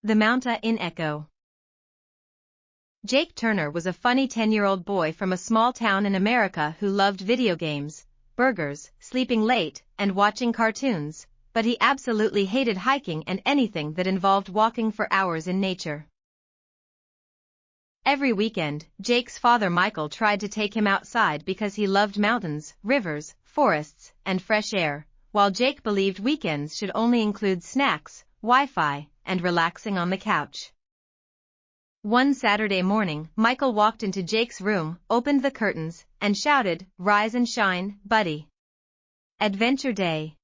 The Mountain Echo. Jake Turner was a funny 10-year-old boy from a small town in America who loved video games, burgers, sleeping late, and watching cartoons, but he absolutely hated hiking and anything that involved walking for hours in nature. Every weekend, Jake's father Michael tried to take him outside because he loved mountains, rivers, forests, and fresh air, while Jake believed weekends should only include snacks, Wi-Fi, and relaxing on the couch. One Saturday morning, Michael walked into Jake's room, opened the curtains, and shouted, "Rise and shine, buddy. Adventure day."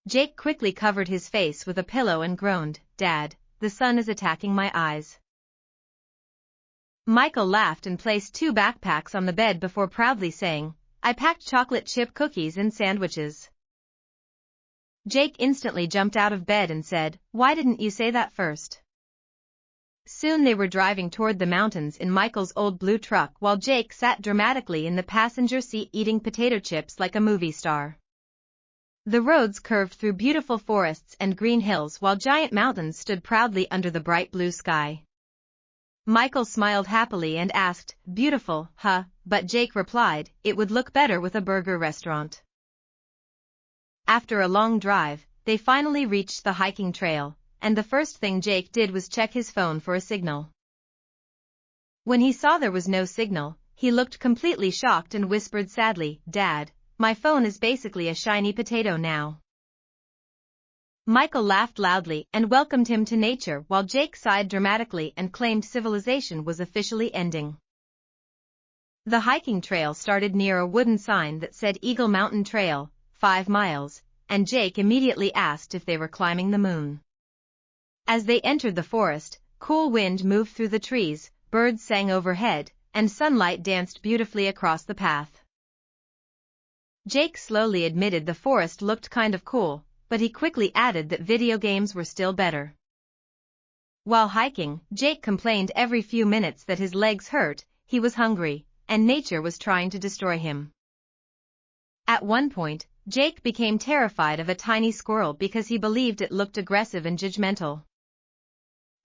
Jake quickly covered his face with a pillow and groaned, "Dad, the sun is attacking my eyes." Michael laughed and placed 2 backpacks on the bed before proudly saying, "I packed chocolate chip cookies and sandwiches." Jake instantly jumped out of bed and said, "Why didn't you say that first?" Soon they were driving toward the mountains in Michael's old blue truck while Jake sat dramatically in the passenger seat eating potato chips like a movie star. The roads curved through beautiful forests and green hills while giant mountains stood proudly under the bright blue sky. Michael smiled happily and asked, "Beautiful, huh?" But Jake replied, "It would look better with a burger restaurant." After a long drive, they finally reached the hiking trail, and the first thing Jake did was check his phone for a signal. When he saw there was no signal, he looked completely shocked and whispered sadly, "Dad, my phone is basically a shiny potato now." Michael laughed loudly and welcomed him to nature while Jake sighed dramatically and claimed civilization was officially ending. The hiking trail started near a wooden sign that said Eagle Mountain Trail, 5 miles, and Jake immediately asked if they were climbing the moon. As they entered the forest, cool wind moved through the trees, birds sang overhead, and sunlight danced beautifully across the path. Jake slowly admitted the forest looked kind of cool, but he quickly added that video games were still better. While hiking, Jake complained every few minutes that his legs hurt, he was hungry, and nature was trying to destroy him. At one point, Jake became terrified of a tiny squirrel because he believed it looked aggressive and judgmental.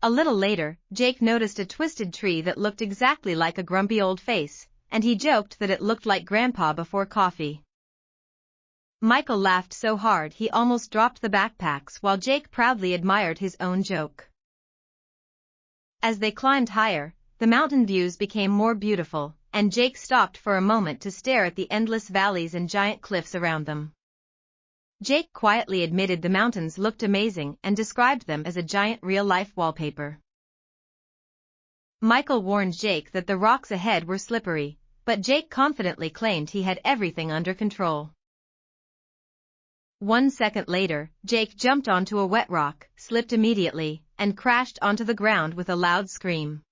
A little later, Jake noticed a twisted tree that looked exactly like a grumpy old face, and he joked that it looked like Grandpa before coffee. Michael laughed so hard he almost dropped the backpacks while Jake proudly admired his own joke. As they climbed higher, the mountain views became more beautiful, and Jake stopped for a moment to stare at the endless valleys and giant cliffs around them. Jake quietly admitted the mountains looked amazing and described them as a giant real-life wallpaper. Michael warned Jake that the rocks ahead were slippery, but Jake confidently claimed he had everything under control. 1 second later, Jake jumped onto a wet rock, slipped immediately, and crashed onto the ground with a loud scream.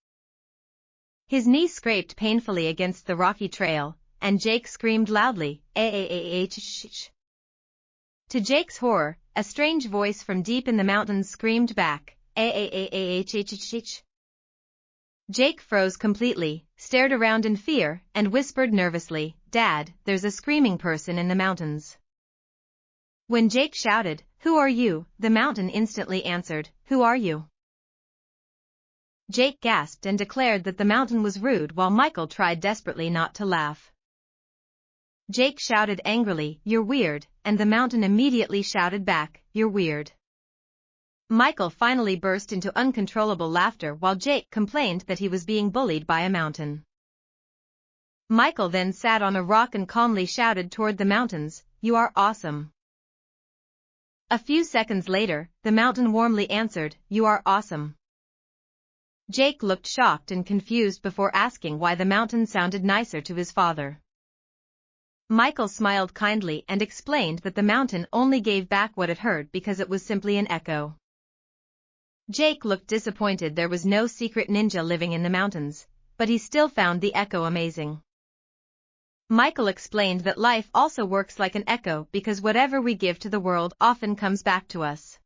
His knee scraped painfully against the rocky trail, and Jake screamed loudly, "Ah!" To Jake's horror, a strange voice from deep in the mountains screamed back, "Ah!" Jake froze completely, stared around in fear, and whispered nervously, "Dad, there's a screaming person in the mountains." When Jake shouted, "Who are you?" the mountain instantly answered, "Who are you?" Jake gasped and declared that the mountain was rude while Michael tried desperately not to laugh. Jake shouted angrily, "You're weird," and the mountain immediately shouted back, "You're weird." Michael finally burst into uncontrollable laughter while Jake complained that he was being bullied by a mountain. Michael then sat on a rock and calmly shouted toward the mountains, "You are awesome." A few seconds later, the mountain warmly answered, "You are awesome." Jake looked shocked and confused before asking why the mountain sounded nicer to his father. Michael smiled kindly and explained that the mountain only gave back what it heard because it was simply an echo. Jake looked disappointed there was no secret ninja living in the mountains, but he still found the echo amazing. Michael explained that life also works like an echo because whatever we give to the world often comes back to us.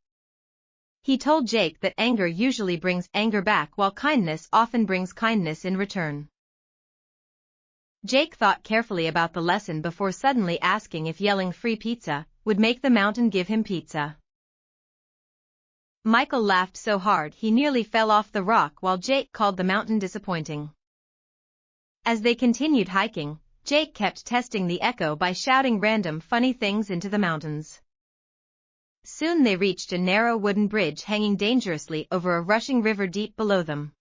He told Jake that anger usually brings anger back while kindness often brings kindness in return. Jake thought carefully about the lesson before suddenly asking if yelling "free pizza" would make the mountain give him pizza. Michael laughed so hard he nearly fell off the rock while Jake called the mountain disappointing. As they continued hiking, Jake kept testing the echo by shouting random funny things into the mountains. Soon they reached a narrow wooden bridge hanging dangerously over a rushing river deep below them.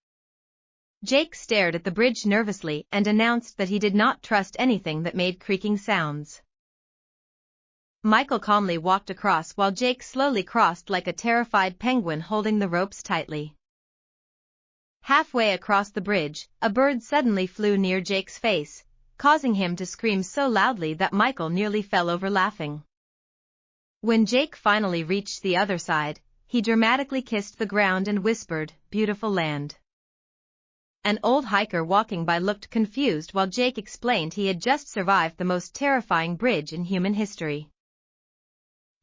Jake stared at the bridge nervously and announced that he did not trust anything that made creaking sounds. Michael calmly walked across while Jake slowly crossed like a terrified penguin holding the ropes tightly. Halfway across the bridge, a bird suddenly flew near Jake's face, causing him to scream so loudly that Michael nearly fell over laughing. When Jake finally reached the other side, he dramatically kissed the ground and whispered, "Beautiful land." An old hiker walking by looked confused while Jake explained he had just survived the most terrifying bridge in human history.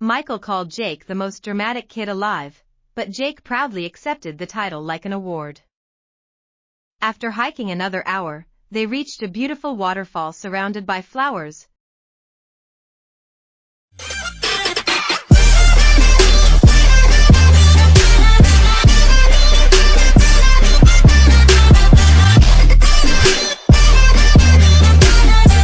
Michael called Jake the most dramatic kid alive, but Jake proudly accepted the title like an award. After hiking another hour, they reached a beautiful waterfall surrounded by flowers,